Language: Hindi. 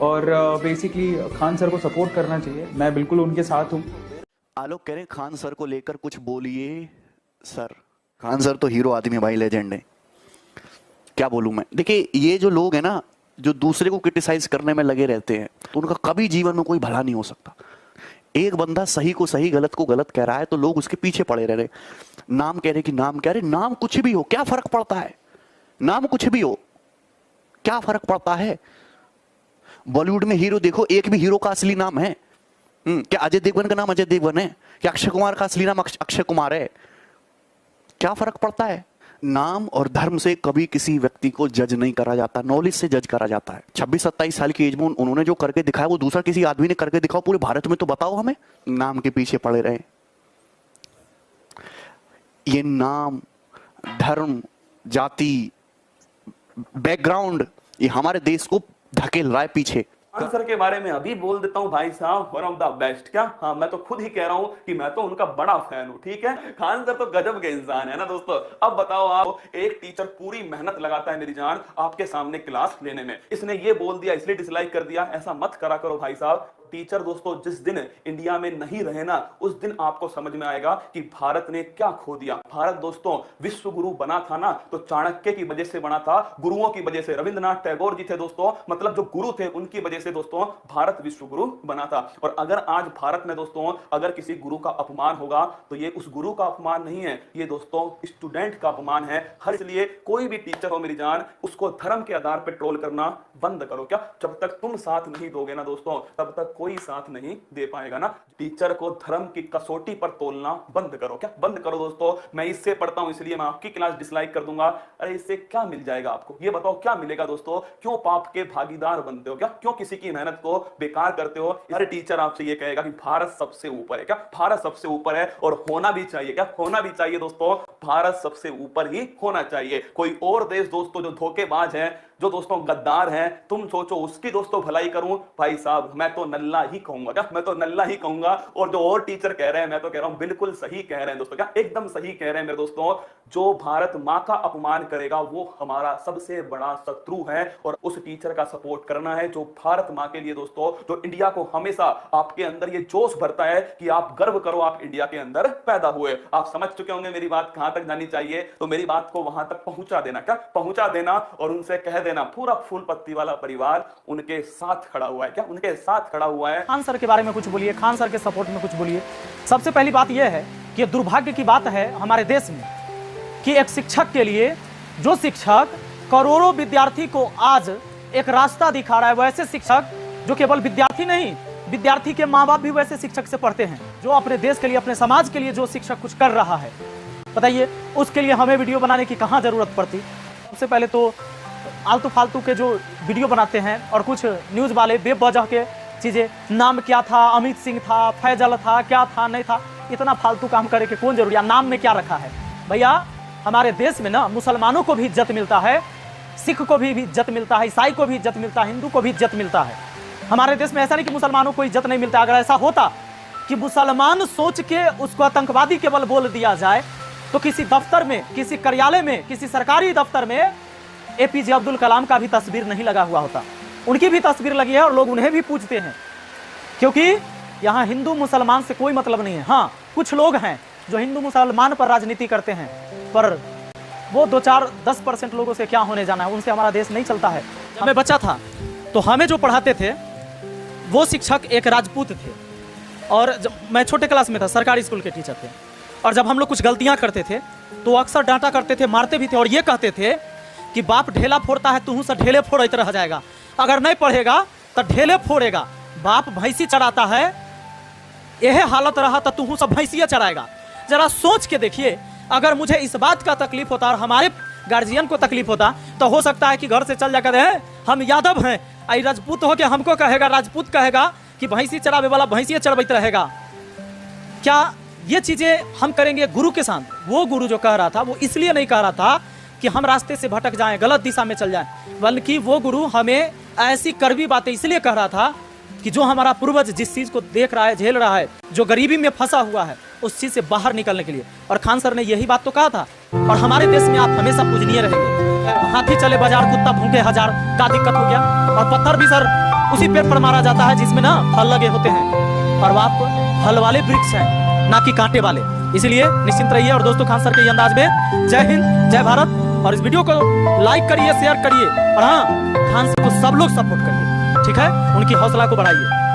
और बेसिकली खान सर को सपोर्ट करना चाहिए, मैं बिल्कुल उनके साथ हूँ। आलोक कह रहे हैं खान सर को लेकर कुछ बोलिए सर। खान सर तो हीरो आदमी भाई, लेजेंड है, क्या बोलूं मैं। देखिए ये जो लोग हैं ना, जो दूसरे को क्रिटिसाइज करने में लगे रहते हैं, तो उनका कभी जीवन में कोई भला नहीं हो सकता। एक बंदा सही को सही, गलत को गलत कह रहा है तो लोग उसके पीछे पड़े रह रहे। नाम कह रहे कि नाम कह रहे, नाम कुछ भी हो क्या फर्क पड़ता है, नाम कुछ भी हो क्या फर्क पड़ता है। बॉलीवुड में हीरो देखो, एक भी हीरो का असली नाम है? क्या अजय देवगन का नाम अजय देवगन है? क्या अक्षय कुमार का असली नाम अक्षय कुमार है? क्या फर्क पड़ता है। नाम और धर्म से कभी किसी व्यक्ति को जज नहीं करा जाता, नॉलेज से जज करा जाता है। 26-27 साल की एज में उन्होंने जो करके दिखाया वो दूसरा किसी आदमी ने करके दिखाओ पूरे भारत में, तो बताओ हमें। नाम के पीछे पड़े रहे। ये नाम, धर्म, जाति, बैकग्राउंड, ये हमारे देश को धकेल रहा है पीछे। खान सर के बारे में अभी बोल देता हूँ भाई साहब, वन ऑफ द बेस्ट। क्या हाँ, मैं तो खुद ही कह रहा हूँ कि मैं तो उनका बड़ा फैन हूँ। ठीक है, खान सर तो गजब के इंसान है ना दोस्तों। अब बताओ आप, एक टीचर पूरी मेहनत लगाता है मेरी जान आपके सामने क्लास लेने में, इसने ये बोल दिया इसलिए डिसलाइक कर दिया, ऐसा मत करा करो भाई साहब। टीचर दोस्तों जिस दिन इंडिया में नहीं रहे ना, उस दिन आपको समझ में आएगा कि भारत ने क्या खो दिया। भारत दोस्तों विश्व गुरु बना था ना, तो चाणक्य की वजह से बना था, गुरुओं की वजह से। रविंद्रनाथ टैगोर जी थे दोस्तों, मतलब जो गुरु थे उनकी वजह से दोस्तों भारत विश्व गुरु बना था। और अगर आज भारत में दोस्तों अगर किसी गुरु का अपमान होगा तो ये उस गुरु का अपमान नहीं है, ये दोस्तों स्टूडेंट का अपमान है। हर इसलिए कोई भी टीचर हो मेरी जान, उसको धर्म के आधार पर ट्रोल करना बंद करो। क्या जब तक तुम साथ नहीं दोगे ना दोस्तों, तब तक कोई साथ नहीं दे पाएगा ना। टीचर को धर्म की कसौटी पर तोलना बंद करो। क्या बंद करो दोस्तों। मैं इससे पढ़ता हूं इसलिए मैं आपकी क्लास डिसलाइक कर दूंगा। अरे इससे क्या मिल जाएगा आपको, ये बताओ क्या मिलेगा दोस्तों। क्यों पाप के भागीदार बनते हो, क्या क्यों किसी की मेहनत को बेकार करते हो। हर टीचर आपसे ये कहेगा कि भारत सबसे ऊपर है। क्या भारत सबसे ऊपर है, और होना भी चाहिए। क्या होना भी चाहिए दोस्तों, भारत सबसे ऊपर ही होना चाहिए। कोई और देश दोस्तों जो धोखेबाज है, जो दोस्तों गद्दार हैं, तुम सोचो उसकी दोस्तों भलाई करूं। भाई साहब मैं तो नल्ला ही कहूंगा। क्या मैं तो नल्ला ही कहूंगा। और जो और टीचर कह रहे हैं, मैं तो कह रहा हूं बिल्कुल सही कह रहे हैं दोस्तों। क्या एकदम सही कह रहे हैं मेरे दोस्तों। जो भारत मां का अपमान करेगा वो हमारा सबसे बड़ा शत्रु है, और उस टीचर का सपोर्ट करना है जो भारत मां के लिए दोस्तों, जो इंडिया को हमेशा आपके अंदर ये जोश भरता है कि आप गर्व करो आप इंडिया के अंदर पैदा हुए। आप समझ चुके होंगे मेरी बात कहां तक जानी चाहिए, तो मेरी बात को वहां तक पहुंचा देना। क्या पहुंचा देना, और उनसे कह देना पूरा फूल पत्ती वाला परिवार उनके साथ खड़ा हुआ है। क्या उनके साथ खड़ा हुआ है। खान सर के बारे में कुछ बोलिए, खान सर के सपोर्ट में कुछ बोलिए। सबसे पहली बात यह है कि दुर्भाग्य की बात है हमारे देश में कि एक शिक्षक के लिए, जो शिक्षक करोड़ों विद्यार्थी को आज एक रास्ता दिखा रहा है, वैसे शिक्षक जो केवल विद्यार्थी नहीं, विद्यार्थी के माँ बाप भी वैसे शिक्षक से पढ़ते हैं। जो अपने देश के लिए, अपने समाज के लिए जो शिक्षक कुछ कर रहा है, बताइए उसके लिए हमें वीडियो बनाने की कहाँ जरूरत पड़ती। सबसे पहले तो आलतू फालतू के जो वीडियो बनाते हैं और कुछ न्यूज़ वाले बेवजह के चीज़ें, नाम क्या था, अमित सिंह था, फैजल था, क्या था नहीं था, इतना फालतू काम करे कि कौन जरूरी है। नाम में क्या रखा है भैया। हमारे देश में ना मुसलमानों को भी इज्जत मिलता है, सिख को भी इज्जत मिलता है, ईसाई को भी इज्जत मिलता है, हिंदू को भी इज्जत मिलता है। हमारे देश में ऐसा नहीं कि मुसलमानों को इज्जत नहीं मिलता। अगर ऐसा होता कि मुसलमान सोच के उसको आतंकवादी केवल बोल दिया जाए, तो किसी दफ्तर में, किसी कार्यालय में, किसी सरकारी दफ्तर में APJ अब्दुल कलाम का भी तस्वीर नहीं लगा हुआ होता। उनकी भी तस्वीर लगी है और लोग उन्हें भी पूछते हैं, क्योंकि यहाँ हिंदू मुसलमान से कोई मतलब नहीं है। हाँ, कुछ लोग हैं जो हिंदू मुसलमान पर राजनीति करते हैं, पर वो 2-4-10% लोगों से क्या होने जाना है, उनसे हमारा देश नहीं चलता है। हमें बच्चा था तो हमें जो पढ़ाते थे वो शिक्षक एक राजपूत थे, और जब मैं छोटे क्लास में था, सरकारी स्कूल के टीचर थे, और जब हम लोग कुछ गलतियां करते थे तो अक्सर डांटा करते थे, मारते भी थे, और ये कहते थे कि बाप ढेला फोड़ता है तू से ढेले फोड़ते रह जाएगा, अगर नहीं पढ़ेगा तो ढेले फोड़ेगा। बाप भैंसी चराता है, यह हालत रहा तो तू सब भैंसिया चराएगा। जरा सोच के देखिए, अगर मुझे इस बात का तकलीफ होता और हमारे गार्जियन को तकलीफ होता, तो हो सकता है कि घर से चल जाकर हम यादव हैं, आई राजपूत हो के हमको कहेगा, राजपूत कहेगा कि भैंसी चरावे वाला भैंसिया चरबैत रहेगा। क्या ये चीजें हम करेंगे गुरु के साथ? वो गुरु जो कह रहा था वो इसलिए नहीं कह रहा था कि हम रास्ते से भटक जाएं, गलत दिशा में चल जाएं, बल्कि वो गुरु हमें ऐसी कड़वी बातें इसलिए कह रहा था कि जो हमारा पूर्वज जिस चीज को देख रहा है, झेल रहा है, जो गरीबी में फंसा हुआ है, उस चीज से बाहर निकलने के लिए। और खान सर ने यही बात तो कहा था, और हमारे देश में आप हमेशा पूजनीय रहेंगे। हाथी चले बाजार कुत्ता भूखे हजार का दिक्कत हो गया। और पत्थर भी सर उसी पेड़ पर मारा जाता है जिसमें ना फल लगे होते हैं, और आप फल वाले वृक्ष हैं ना कि कांटे वाले। इसलिए निश्चिंत रहिए। और दोस्तों खान सर के अंदाज में जय हिंद जय भारत। और इस वीडियो को लाइक करिए, शेयर करिए, और हाँ खान सर को सब लोग सपोर्ट करिए, ठीक है, उनकी हौसला को बढ़ाइए।